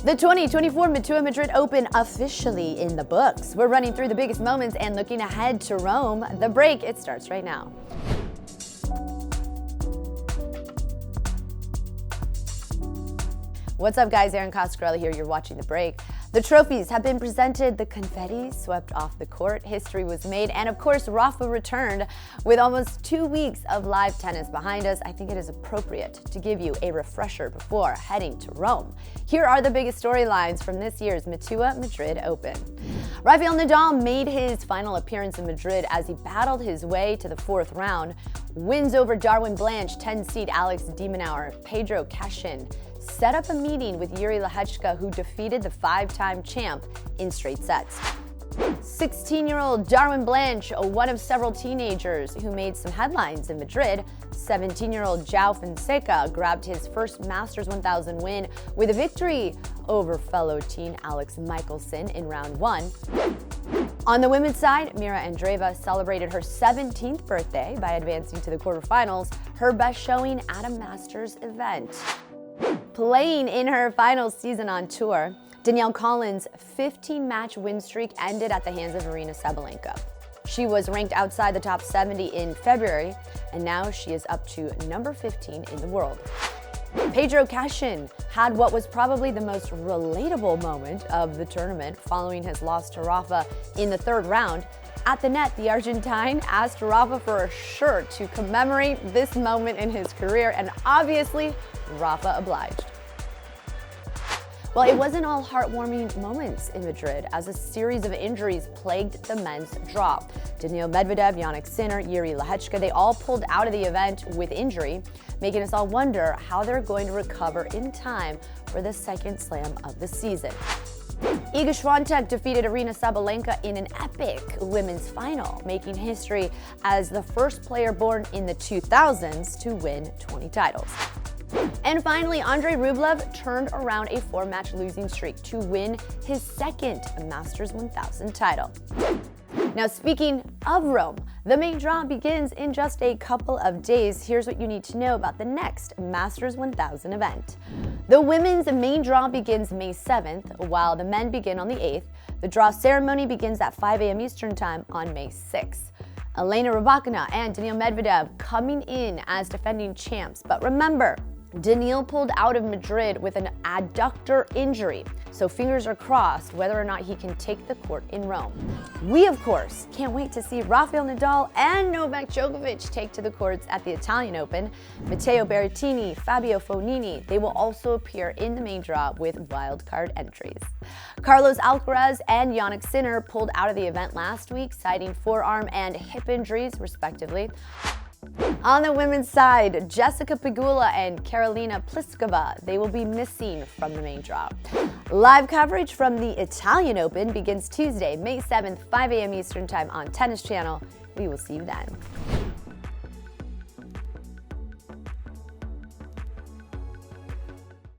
The 2024 Madrid Open officially in the books. We're running through the biggest moments and looking ahead to Rome. The break, it starts right now. What's up, guys? Erin Coscarelli here. You're watching The Break. The trophies have been presented, the confetti swept off the court, history was made, and of course, Rafa returned. With almost 2 weeks of live tennis behind us, I think it is appropriate to give you a refresher before heading to Rome. Here are the biggest storylines from this year's Madrid Open. Rafael Nadal made his final appearance in Madrid as he battled his way to the fourth round. Wins over Darwin Blanche, 10-seed Alex de Minaur, Pedro Cachin set up a meeting with Jiří Lehečka, who defeated the five-time champ in straight sets. 16-year-old Darwin Blanche, one of several teenagers who made some headlines in Madrid. 17-year-old João Fonseca grabbed his first Masters 1000 win with a victory over fellow teen Alex Michelsen in round one. On the women's side, Mira Andreeva celebrated her 17th birthday by advancing to the quarterfinals, her best showing at a Masters event. Playing in her final season on tour, Danielle Collins' 15-match win streak ended at the hands of Aryna Sabalenka. She was ranked outside the top 70 in February, and now she is up to number 15 in the world. Pedro Cachin had what was probably the most relatable moment of the tournament following his loss to Rafa in the third round. At the net, the Argentine asked Rafa for a shirt to commemorate this moment in his career, and obviously, Rafa obliged. Well, it wasn't all heartwarming moments in Madrid, as a series of injuries plagued the men's draw. Daniil Medvedev, Jannik Sinner, Jiří Lehečka, they all pulled out of the event with injury, making us all wonder how they're going to recover in time for the second slam of the season. Iga Swiatek defeated Aryna Sabalenka in an epic women's final, making history as the first player born in the 2000s to win 20 titles. And finally, Andrei Rublev turned around a 4-match losing streak to win his second Masters 1000 title. Now, speaking of Rome, the main draw begins in just a couple of days. Here's what you need to know about the next Masters 1000 event. The women's main draw begins May 7th, while the men begin on the 8th. The draw ceremony begins at 5 a.m. Eastern Time on May 6th. Elena Rybakina and Daniil Medvedev coming in as defending champs. But remember, Daniil pulled out of Madrid with an adductor injury, so fingers are crossed whether or not he can take the court in Rome. We, of course, can't wait to see Rafael Nadal and Novak Djokovic take to the courts at the Italian Open. Matteo Berrettini, Fabio Fognini, they will also appear in the main draw with wildcard entries. Carlos Alcaraz and Jannik Sinner pulled out of the event last week, citing forearm and hip injuries, respectively. On the women's side, Jessica Pegula and Karolina Pliskova, they will be missing from the main draw. Live coverage from the Italian Open begins Tuesday, May 7th, 5 a.m. Eastern Time on Tennis Channel. We will see you then.